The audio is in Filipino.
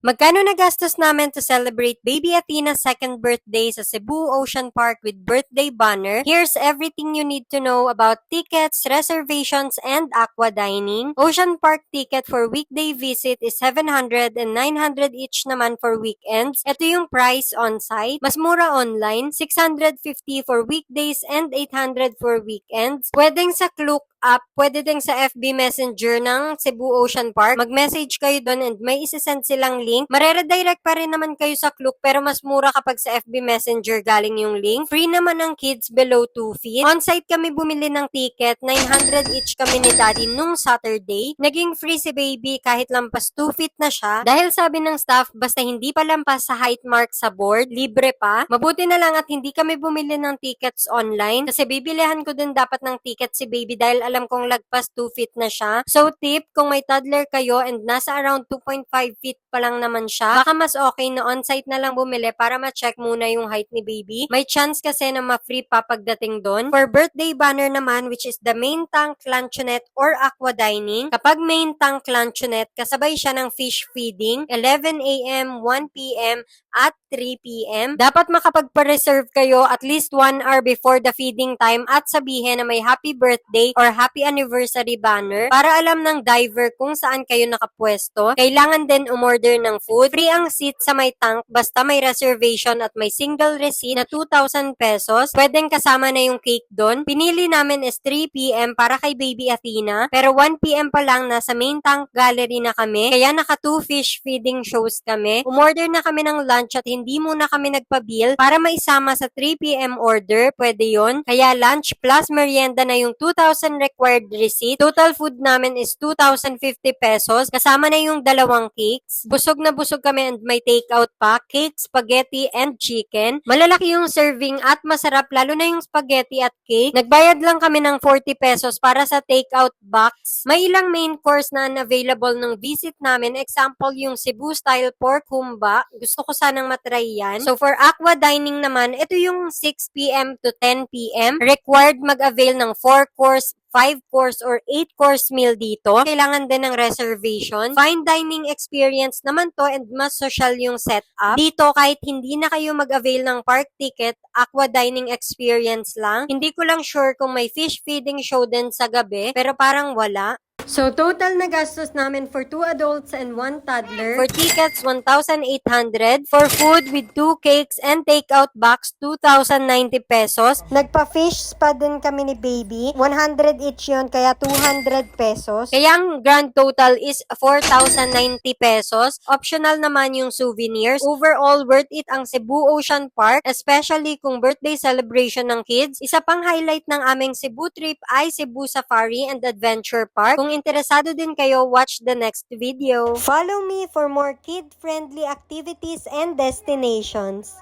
Magkano nagastos namin to celebrate baby Athena's second birthday sa Cebu Ocean Park with birthday banner? Here's everything you need to know about tickets, reservations, and aqua dining. Ocean Park ticket for weekday visit is 700 and 900 each naman for weekends. Ito yung price on-site. Mas mura online, 650 for weekdays and 800 for weekends. Pwedeng sa Klook app, pwede din sa FB Messenger ng Cebu Ocean Park. Mag-message kayo doon and may isasend silang link. Mareredirect pa rin naman kayo sa Klook pero mas mura kapag sa FB Messenger galing yung link. Free naman ang kids below 2 feet. On-site kami bumili ng ticket, 900 each kami ni daddy nung Saturday. Naging free si baby kahit lampas 2 feet na siya. Dahil sabi ng staff, basta hindi pa lampas sa height mark sa board, libre pa. Mabuti na lang at hindi kami bumili ng tickets online kasi bibilihan ko din dapat ng ticket si baby dahil alam kong lagpas 2 feet na siya. So tip, kung may toddler kayo and nasa around 2.5 feet pa lang naman siya, baka mas okay na on-site na lang bumili para ma-check muna yung height ni baby. May chance kasi na ma-free pa pagdating doon. For birthday banner naman, which is the main tank luncheonette or aqua dining, kapag main tank luncheonette, kasabay siya ng fish feeding, 11 a.m., 1 p.m., at 3 p.m. Dapat makapagpa-reserve kayo at least 1 hour before the feeding time at sabihin na may happy birthday or happy anniversary banner para alam ng diver kung saan kayo nakapwesto. Kailangan din umorder ng food. Free ang seat sa may tank basta may reservation at may single receipt na 2,000 pesos. Pwedeng kasama na yung cake doon. Pinili namin is 3 p.m. para kay baby Athena pero 1 p.m. pa lang nasa main tank gallery na kami kaya naka 2 fish feeding shows kami. Umorder na kami ng lunch at hindi muna kami nagpa-bill para maisama sa 3 p.m. order. Pwede yon. Kaya lunch plus merienda na yung 2,000 required receipt. Total food namin is 2,050 pesos. Kasama na yung dalawang cakes. Busog na busog kami and may takeout pa. Cake, spaghetti, and chicken. Malalaki yung serving at masarap lalo na yung spaghetti at cake. Nagbayad lang kami ng 40 pesos para sa takeout box. May ilang main course na unavailable ng visit namin. Example, yung Cebu style pork humba. Gusto ko sanang matry yan. So for aqua dining naman, ito yung 6 p.m. to 10 p.m. Required mag-avail ng 4 course, 5 course or 8 course meal dito. Kailangan din ng reservation. Fine dining experience naman to and mas social yung setup. Dito kahit hindi na kayo mag-avail ng park ticket, aqua dining experience lang. Hindi ko lang sure kung may fish feeding show din sa gabi pero parang wala. So, total na gastos namin for 2 adults and 1 toddler. For tickets, 1,800. For food with 2 cakes and takeout box, 2,090 pesos. Nagpa-fish spa din kami ni baby. 100 each yun, kaya 200 pesos. Kaya ang grand total is 4,090 pesos. Optional naman yung souvenirs. Overall, worth it ang Cebu Ocean Park, especially kung birthday celebration ng kids. Isa pang highlight ng aming Cebu trip ay Cebu Safari and Adventure Park. Kung interesado din kayo, watch the next video. Follow me for more kid-friendly activities and destinations.